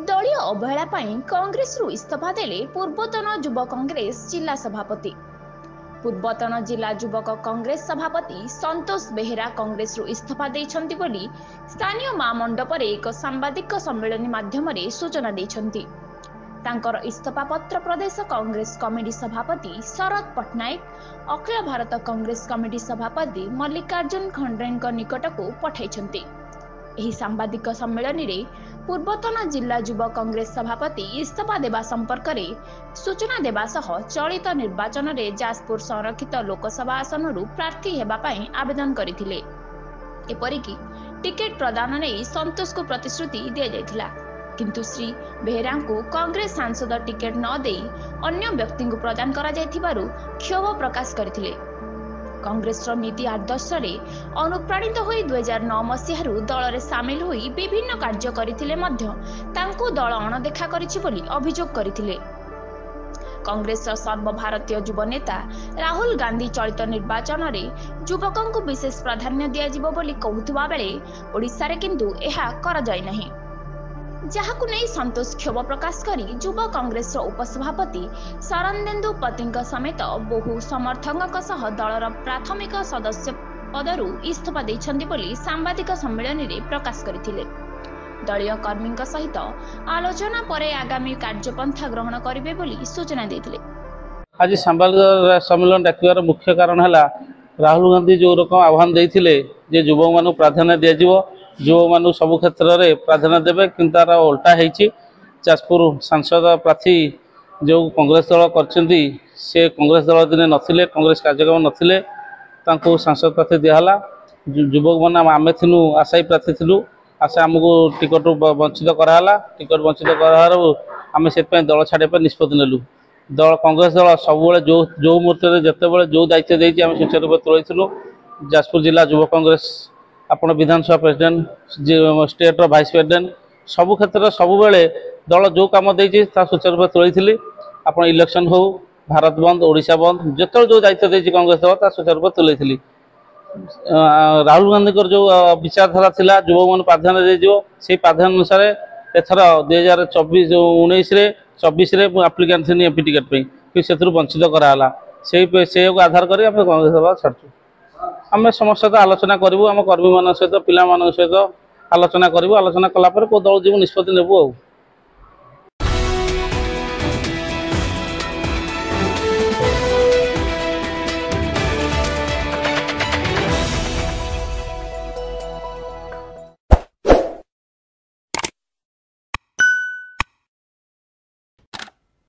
दलीय अवहेला कांग्रेस इस्तीफा देले पूर्वतन युवा कांग्रेस जिला सभापति। पूर्वतन जिला युवक कांग्रेस सभापति संतोष बेहेरा कांग्रेस इस्तीफा देइछन्ति बोली स्थानीय मां मंडपर एक सांबादिक सम्मेलन माध्यम सूचना देइछन्ति। तांकर इस्तीफा पत्र प्रदेश कांग्रेस कमिटी सभापति शरद पट्टनायक अखिल भारत कांग्रेस कमिटी सभापति मल्लिकार्जुन खंड्रेंक निकट को पठाइछन्ति। एही सांबादिक सम्मेलन रे पूर्वतन जिला युवा कांग्रेस सभापति इस्तीफा देवा संपर्क में सूचना देवा सह चलित निर्वाचन में जाजपुर संरक्षित लोकसभा आसन प्रार्थी हेबाई आवेदन करथिले। एपरिकी टिकेट प्रदान नहीं संतोष को प्रतिश्रुति दि जाइथिला, किंतु श्री बेहेरा को कांग्रेस सांसद टिकेट न दे अन्य व्यक्ति को प्रदान करा जाइथिबारु क्षोभ प्रकाश करथिले। कांग्रेस नीति आदर्श अनुप्राणित हो 2009 मसीह दल में सामिल हो विभिन्न कार्य करथिले मध्य तांको दल अणदेखा करिछि बोली अभियोग करथिले। कांग्रेस सर्वभारतीय युव नेता राहुल गांधी चलित निर्वाचन में युवकों को विशेष प्राधान्य दियाजिबो बोली कहउथबा बेले ओडिशा रे किंतु एहा करा जाय नाही, जहाकु नहीं संतोष क्षोभ प्रकाश करी युव कांग्रेस उपसभापति शरणदेन्दु पति समेत बहु समर्थक दलर प्राथमिक सदस्य पदरु इस्तीफा देइछन्ति बोली सांबादिक सम्मेलन में प्रकाश करथिले। दलीय कर्मी सहित आलोचना पर आगामी कार्यपंथा ग्रहण करिवे बोली सूचना देथिले। आज सांबादिक सम्मेलन डाकिबार मुख्य कारण है राहुल गांधी जो रकम आह्वान देइथिले जे युवक मानु प्राधान्य दियाजिवो, युवक मानु सब क्षेत्र में प्राधान्य देवे, किंतु तार उल्टा है। जाजपुर सांसद प्रार्थी जो कांग्रेस दल करछन्ती से कांग्रेस दल दिन नथिले, कांग्रेस कार्यक्रम नथिले, तांको सांसद प्रार्थी दियाला। युवक मैंने आमे थिलु आशायी प्रार्थी थिलु, आशा आमको टिकट वंचित कराला। टिकट वंचित करार आम से दल छाड़े निष्पत्ति नेलु। दल कांग्रेस दल सब जो मुहूर्त जिते जो दायित्व देती आम सुचारू रूप तुलू। जाजपुर जिला युव कांग्रेस आपण विधानसभा प्रेसिडेंट, स्टेट वाइस प्रेसिडेंट सबु क्षेत्र सब बेले दल जो कम देती सुचारू रूप तुली। आप इलेक्शन हो, भारत बंद, ओडिशा बंद, जो जो दायित्व देती कांग्रेस दल सुचारू रूप तुली। राहुल गांधी जो विचारधारा थिला युवक मन प्राधान्य दे से प्राधान्य अनुसार एथर 2024 आप्लिकेंट थी एमपी टिकेट पे से वंचित कराला। से आधार कर कांग्रेस दल छाड़ू। आम समस्त सहित आलोचना करूँ, आम कर्मी मान सहित पिला सहित आलोचना करूँ। आलोचना कलापर कौ दल जीव निष्पत्ति नेबू।